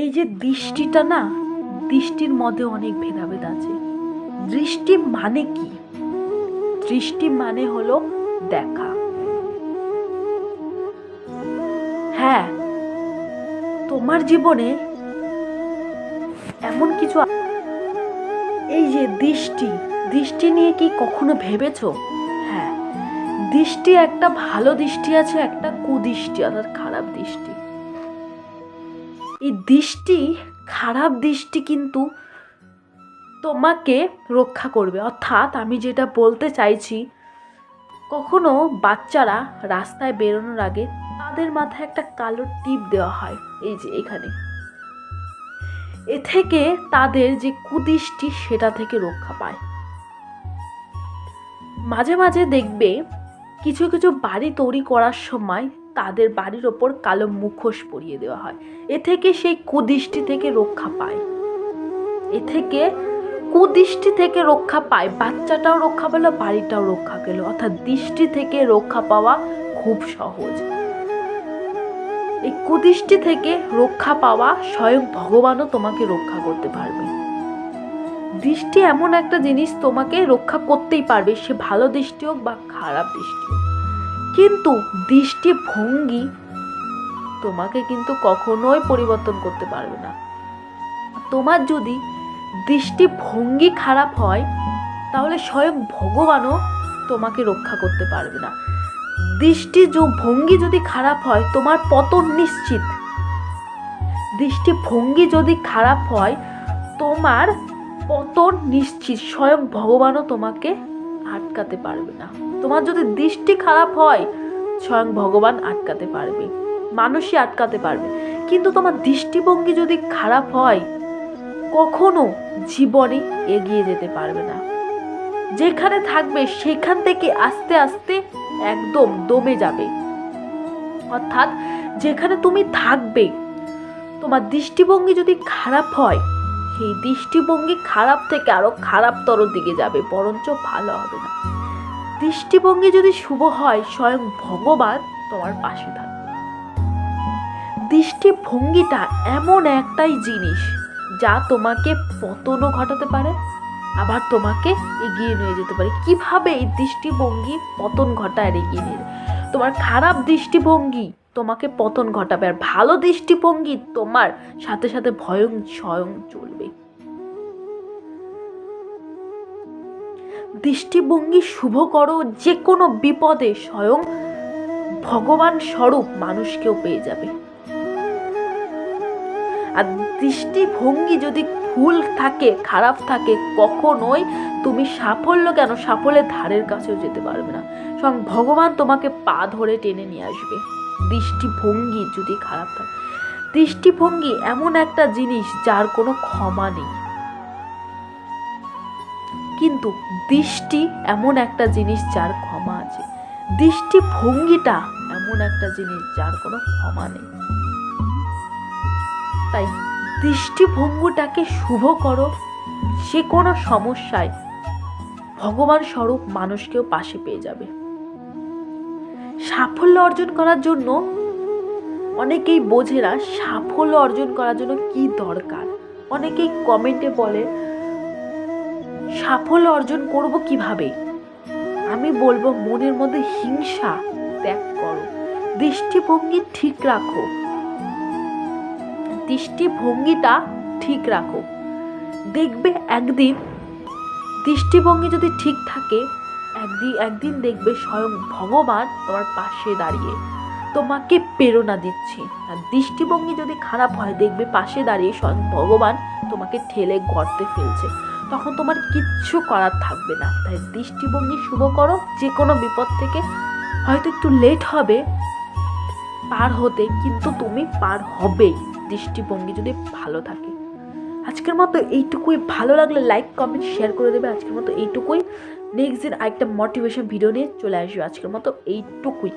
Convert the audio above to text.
এই যে দৃষ্টিটা না, দৃষ্টির মধ্যে অনেক ভেদাভেদ আছে। দৃষ্টি মানে কি? দৃষ্টি মানে হলো দেখা। হ্যাঁ, তোমার জীবনে এমন কিছু এই যে দৃষ্টি, দৃষ্টি নিয়ে কি কখনো ভেবেছো? হ্যাঁ, দৃষ্টি একটা ভালো দৃষ্টি আছে, একটা কুদৃষ্টি অর্থাৎ খারাপ দৃষ্টি। এই দৃষ্টি, খারাপ দৃষ্টি কিন্তু তোমাকে রক্ষা করবে। অর্থাৎ আমি যেটা বলতে চাইছি, কখনো বাচ্চারা রাস্তায় বেরোনোর আগে তাদের মাথায় একটা কালো টিপ দেওয়া হয়, এই যে এখানে। এ থেকে তাদের যে কুদৃষ্টি সেটা থেকে রক্ষা পায়। মাঝে মাঝে দেখবে কিছু কিছু বাড়ি তৈরি করার সময় তাদের বাড়ির ওপর কালো মুখোশ পরিয়ে দেওয়া হয়। এ থেকে সেই কুদৃষ্টি থেকে রক্ষা পায়। এ থেকে কুদৃষ্টি থেকে রক্ষা পায়, বাচ্চাটাও রক্ষা পেল, বাড়িটাও রক্ষা পেল। অর্থাৎ দৃষ্টি থেকে রক্ষা পাওয়া খুব সহজ। এই কুদৃষ্টি থেকে রক্ষা পাওয়া স্বয়ং ভগবানও তোমাকে রক্ষা করতে পারবে। দৃষ্টি এমন একটা জিনিস, তোমাকে রক্ষা করতেই পারবে, সে ভালো দৃষ্টি হোক বা খারাপ দৃষ্টি হোক। কিন্তু দৃষ্টিভঙ্গি তোমাকে কিন্তু কখনোই পরিবর্তন করতে পারবে না। তোমার যদি দৃষ্টিভঙ্গি খারাপ হয়, তাহলে স্বয়ং ভগবানও তোমাকে রক্ষা করতে পারবে না। দৃষ্টিভঙ্গি যদি খারাপ হয়, তোমার পতন নিশ্চিত। দৃষ্টিভঙ্গি যদি খারাপ হয়, তোমার পতন নিশ্চিত। স্বয়ং ভগবানও তোমাকে আটকাতে পারবে না। তোমার যদি দৃষ্টি খারাপ হয়, স্বয়ং ভগবান আটকাতে পারবে, মানুষই আটকাতে পারবে। কিন্তু তোমার দৃষ্টিভঙ্গি যদি খারাপ হয়, কখনো জীবনে এগিয়ে যেতে পারবে না। যেখানে থাকবে সেখান থেকে আস্তে আস্তে একদম দমে যাবে। অর্থাৎ যেখানে তুমি থাকবে, তোমার দৃষ্টিভঙ্গি যদি খারাপ হয়, সেই দৃষ্টিভঙ্গি খারাপ থেকে আরো খারাপতর দিকে যাবে, বরঞ্চ ভালো হবে না। দৃষ্টিভঙ্গি যদি শুভ হয়, স্বয়ং ভগবান তোমার পাশে থাকবে। দৃষ্টিভঙ্গিটা এমন একটাই জিনিস যা তোমাকে পতনও ঘটাতে পারে, আবার তোমাকে এগিয়ে নিয়ে যেতে পারে। কিভাবে এই দৃষ্টিভঙ্গি পতন ঘটায় আর এগিয়ে নিয়ে যায়? তোমার খারাপ দৃষ্টিভঙ্গি তোমাকে পতন ঘটাবে, আর ভালো দৃষ্টিভঙ্গি তোমার সাথে সাথে স্বয়ং চলবে। দৃষ্টিভঙ্গি শুভ করো, যে কোনো বিপদে স্বয়ং ভগবান স্বরূপ মানুষকেও পেয়ে যাবে। আর দৃষ্টিভঙ্গি যদি ভুল থাকে, খারাপ থাকে, কখনোই তুমি সাফল্যের ধারের কাছেও যেতে পারবে না। স্বয়ং ভগবান তোমাকে পা ধরে টেনে নিয়ে আসবে। দৃষ্টিভঙ্গি যদি খারাপ থাকে, দৃষ্টিভঙ্গি এমন একটা জিনিস যার কোনো ক্ষমা নেই। কিন্তু দৃষ্টি এমন একটা জিনিস যার ক্ষমা আছে। দৃষ্টিভঙ্গিটা এমন একটা জিনিস যার কোনো ক্ষমা নেই। তাই দৃষ্টিভঙ্গিটাকে শুভ করো। যে কোনো সমস্যায় ভগবান স্বরূপ মানুষকেও পাশে পেয়ে যাবে। সাফল্য অর্জন করার জন্য অনেকেই বোঝে না সাফল্য অর্জন করার জন্য কি দরকার। অনেকেই কমেন্টে বলে সাফল্য অর্জন করব কিভাবে? আমি বলবো মনের মধ্যে হিংসা ত্যাগ করো, দৃষ্টিভঙ্গি ঠিক রাখো। দৃষ্টিভঙ্গিটা ঠিক রাখো, দেখবে একদিন দৃষ্টিভঙ্গি যদি ঠিক থাকে, একদিন দেখবে স্বয়ং ভগবান তোমার পাশে দাঁড়িয়ে তোমাকে প্রেরণা দিচ্ছে। আর দৃষ্টিভঙ্গি যদি খারাপ হয়, দেখবে পাশে দাঁড়িয়ে স্বয়ং ভগবান তোমাকে ঠেলে গর্তে ফেলছে। তখন তোমার কিচ্ছু করার থাকবে না। তাই দৃষ্টিভঙ্গি শুভ করো। যে কোনো বিপদ থেকে হয়তো একটু লেট হবে পার হতে, কিন্তু তুমি পার হবেই, দৃষ্টিভঙ্গি যদি ভালো থাকে। আজকের মতো এইটুকুই। ভালো লাগলে লাইক কমেন্ট শেয়ার করে দেবে। আজকের মতো এইটুকুই। নেক্সট দিন আরেকটা মোটিভেশন ভিডিও নিয়ে চলে আসবে। আজকের মতো এইটুকুই।